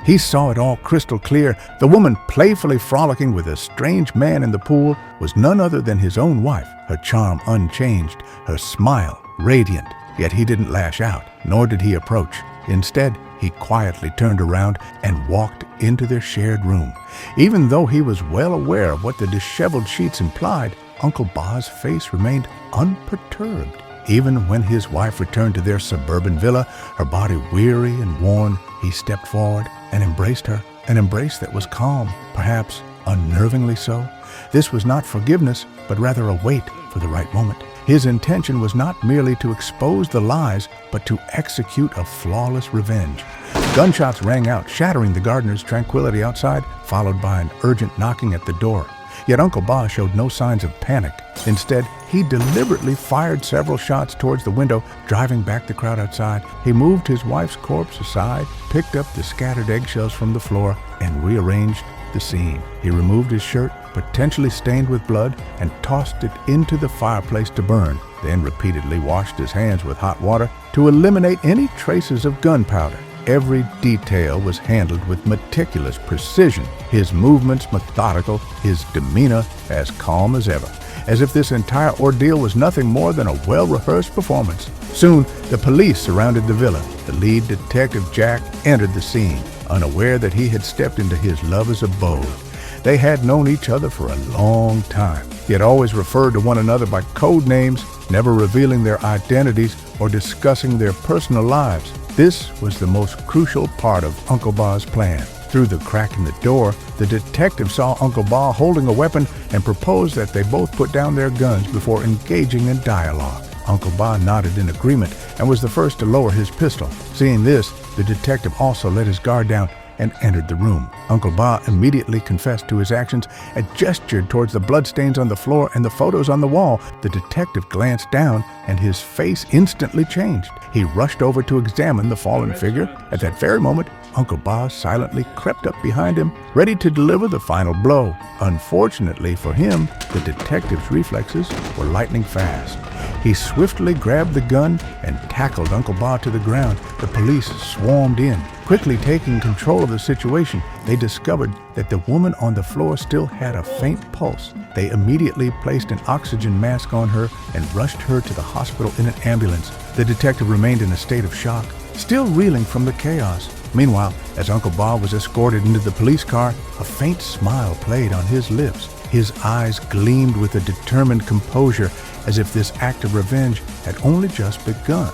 He saw it all crystal clear. The woman playfully frolicking with a strange man in the pool was none other than his own wife, her charm unchanged, her smile radiant. Yet he didn't lash out, nor did he approach. Instead, he quietly turned around and walked into their shared room. Even though he was well aware of what the disheveled sheets implied, Uncle Ba's face remained unperturbed. Even when his wife returned to their suburban villa, her body weary and worn, he stepped forward and embraced her, an embrace that was calm, perhaps unnervingly so. This was not forgiveness, but rather a wait for the right moment. His intention was not merely to expose the lies, but to execute a flawless revenge. Gunshots rang out, shattering the gardener's tranquility outside, followed by an urgent knocking at the door. Yet Uncle Ba showed no signs of panic. Instead, he deliberately fired several shots towards the window, driving back the crowd outside. He moved his wife's corpse aside, picked up the scattered eggshells from the floor, and rearranged the scene. He removed his shirt, potentially stained with blood, and tossed it into the fireplace to burn, then repeatedly washed his hands with hot water to eliminate any traces of gunpowder. Every detail was handled with meticulous precision, his movements methodical, his demeanor as calm as ever, as if this entire ordeal was nothing more than a well-rehearsed performance. Soon, the police surrounded the villa. The lead detective, Jack, entered the scene, unaware that he had stepped into his lover's abode. They had known each other for a long time, yet always referred to one another by code names, never revealing their identities or discussing their personal lives. This was the most crucial part of Uncle Ba's plan. Through the crack in the door, the detective saw Uncle Ba holding a weapon and proposed that they both put down their guns before engaging in dialogue. Uncle Ba nodded in agreement and was the first to lower his pistol. Seeing this, the detective also let his guard down and entered the room. Uncle Ba immediately confessed to his actions and gestured towards the bloodstains on the floor and the photos on the wall. The detective glanced down and his face instantly changed. He rushed over to examine the fallen figure. At that very moment, Uncle Ba silently crept up behind him, ready to deliver the final blow. Unfortunately for him, the detective's reflexes were lightning fast. He swiftly grabbed the gun and tackled Uncle Ba to the ground. The police swarmed in. Quickly taking control of the situation, they discovered that the woman on the floor still had a faint pulse. They immediately placed an oxygen mask on her and rushed her to the hospital in an ambulance. The detective remained in a state of shock, still reeling from the chaos. Meanwhile, as Uncle Ba was escorted into the police car, a faint smile played on his lips. His eyes gleamed with a determined composure, as if this act of revenge had only just begun.